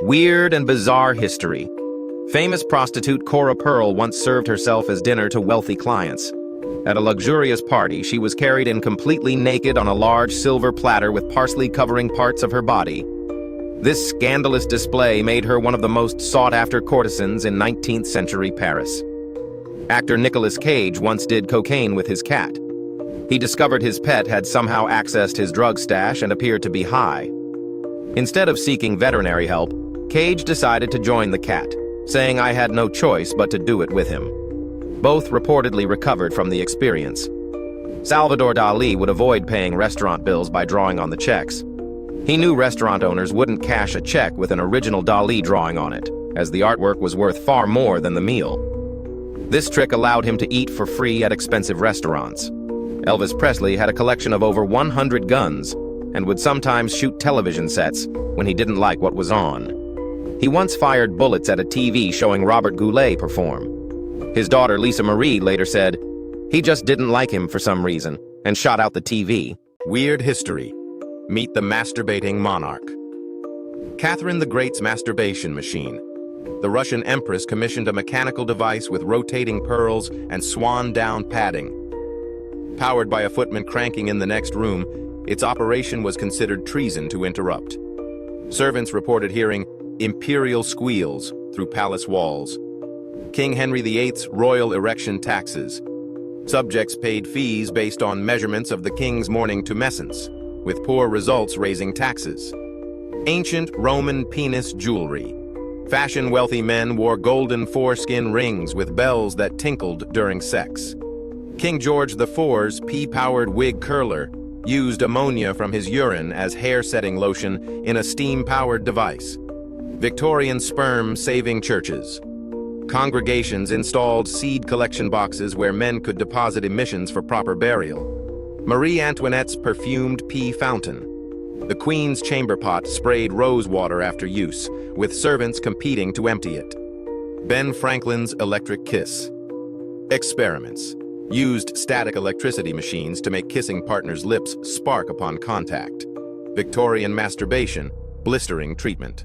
Weird and bizarre history. Famous prostitute Cora Pearl once served herself as dinner to wealthy clients. At a luxurious party, she was carried in completely naked on a large silver platter with parsley covering parts of her body. This scandalous display made her one of the most sought-after courtesans in 19th century Paris. Actor Nicolas Cage once did cocaine with his cat. He discovered his pet had somehow accessed his drug stash and appeared to be high. Instead of seeking veterinary help, Cage decided to join the cat, saying I had no choice but to do it with him. Both reportedly recovered from the experience. Salvador Dali would avoid paying restaurant bills by drawing on the checks. He knew restaurant owners wouldn't cash a check with an original Dali drawing on it, as the artwork was worth far more than the meal. This trick allowed him to eat for free at expensive restaurants. Elvis Presley had a collection of over 100 guns and would sometimes shoot television sets when he didn't like what was on. He once fired bullets at a TV showing Robert Goulet perform. His daughter Lisa Marie later said, "He just didn't like him for some reason," and shot out the TV. Weird history. Meet the masturbating monarch. Catherine the Great's masturbation machine. The Russian empress commissioned a mechanical device with rotating pearls and swan-down padding. Powered by a footman cranking in the next room, its operation was considered treason to interrupt. Servants reported hearing imperial squeals through palace walls. King Henry VIII's royal erection taxes. Subjects paid fees based on measurements of the king's morning tumescence, with poor results raising taxes. Ancient Roman penis jewelry. Fashion-wealthy men wore golden foreskin rings with bells that tinkled during sex. King George IV's pea-powered wig curler used ammonia from his urine as hair-setting lotion in a steam-powered device. Victorian sperm-saving churches. Congregations installed seed collection boxes where men could deposit emissions for proper burial. Marie Antoinette's perfumed pea fountain. The Queen's chamber pot sprayed rose water after use, with servants competing to empty it. Ben Franklin's electric kiss. Experiments. Used static electricity machines to make kissing partners' lips spark upon contact. Victorian masturbation, blistering treatment.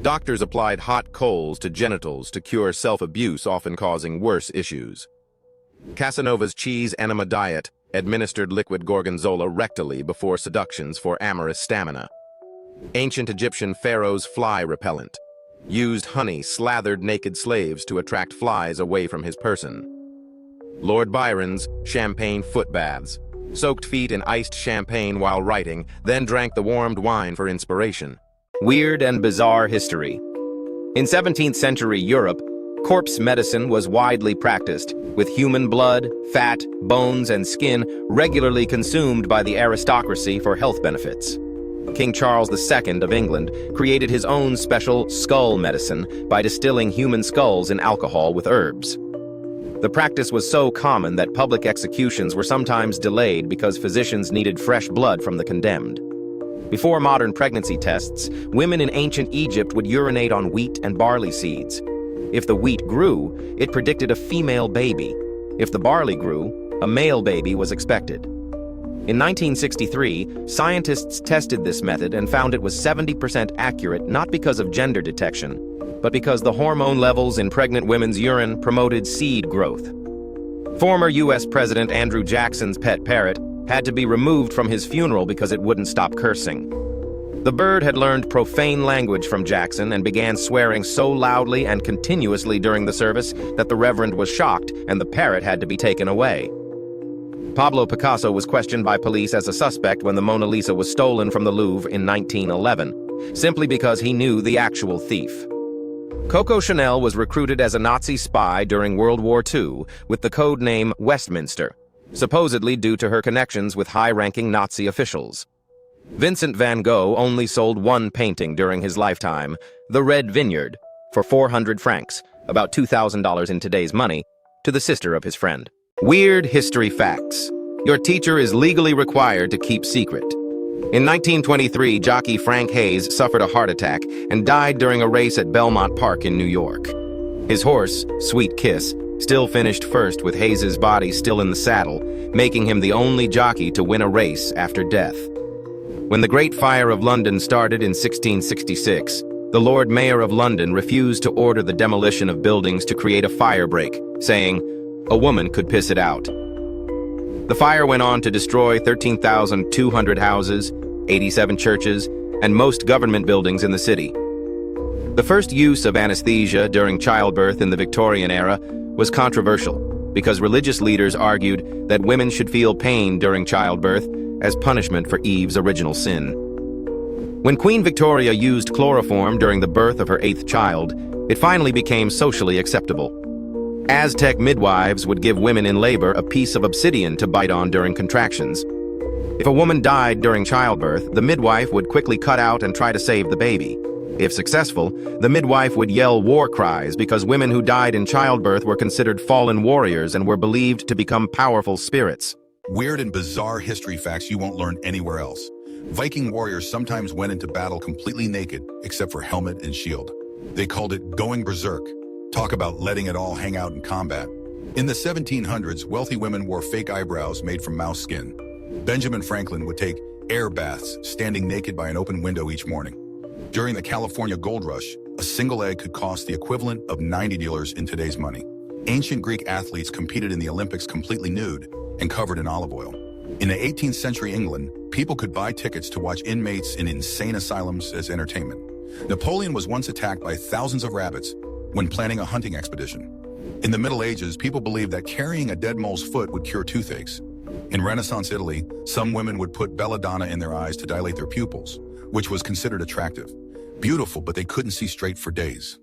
Doctors applied hot coals to genitals to cure self-abuse, often causing worse issues. Casanova's cheese enema diet administered liquid gorgonzola rectally before seductions for amorous stamina. Ancient Egyptian pharaoh's fly repellent. Used honey slathered naked slaves to attract flies away from his person. Lord Byron's champagne foot baths. Soaked feet in iced champagne while writing, then drank the warmed wine for inspiration. Weird and bizarre history. In 17th century Europe, corpse medicine was widely practiced, with human blood, fat, bones, and skin regularly consumed by the aristocracy for health benefits. King Charles II of England created his own special skull medicine by distilling human skulls in alcohol with herbs. The practice was so common that public executions were sometimes delayed because physicians needed fresh blood from the condemned. Before modern pregnancy tests, women in ancient Egypt would urinate on wheat and barley seeds. If the wheat grew, it predicted a female baby. If the barley grew, a male baby was expected. In 1963, scientists tested this method and found it was 70% accurate, not because of gender detection, but because the hormone levels in pregnant women's urine promoted seed growth. Former U.S. President Andrew Jackson's pet parrot had to be removed from his funeral because it wouldn't stop cursing. The bird had learned profane language from Jackson and began swearing so loudly and continuously during the service that the Reverend was shocked and the parrot had to be taken away. Pablo Picasso was questioned by police as a suspect when the Mona Lisa was stolen from the Louvre in 1911, simply because he knew the actual thief. Coco Chanel was recruited as a Nazi spy during World War II with the code name Westminster, supposedly due to her connections with high-ranking Nazi officials. Vincent van Gogh only sold one painting during his lifetime, The Red Vineyard, for 400 francs, about $2,000 in today's money, to the sister of his friend. Weird history facts. Your teacher is legally required to keep secret. In 1923, jockey Frank Hayes suffered a heart attack and died during a race at Belmont Park in New York. His horse, Sweet Kiss, still finished first with Hayes's body still in the saddle, making him the only jockey to win a race after death. When the Great Fire of London started in 1666, The Lord Mayor of London refused to order the demolition of buildings to create a fire break, saying, "A woman could piss it out." The fire went on to destroy 13,200 houses, 87 churches, and most government buildings in the city. The first use of anesthesia during childbirth in the Victorian era was controversial because religious leaders argued that women should feel pain during childbirth as punishment for Eve's original sin. When Queen Victoria used chloroform during the birth of her 8th child, it finally became socially acceptable. Aztec midwives would give women in labor a piece of obsidian to bite on during contractions. If a woman died during childbirth, the midwife would quickly cut out and try to save the baby. If successful, the midwife would yell war cries because women who died in childbirth were considered fallen warriors and were believed to become powerful spirits. Weird and bizarre history facts you won't learn anywhere else. Viking warriors sometimes went into battle completely naked, except for helmet and shield. They called it going berserk. Talk about letting it all hang out in combat. In the 1700s, wealthy women wore fake eyebrows made from mouse skin. Benjamin Franklin would take air baths, standing naked by an open window each morning. During the California gold rush, a single egg could cost the equivalent of $90 in today's money. Ancient Greek athletes competed in the Olympics completely nude and covered in olive oil. In the 18th century England, people could buy tickets to watch inmates in insane asylums as entertainment. Napoleon was once attacked by thousands of rabbits when planning a hunting expedition. In the Middle Ages, people believed that carrying a dead mole's foot would cure toothaches. In Renaissance Italy, some women would put belladonna in their eyes to dilate their pupils, which was considered attractive. Beautiful, but they couldn't see straight for days.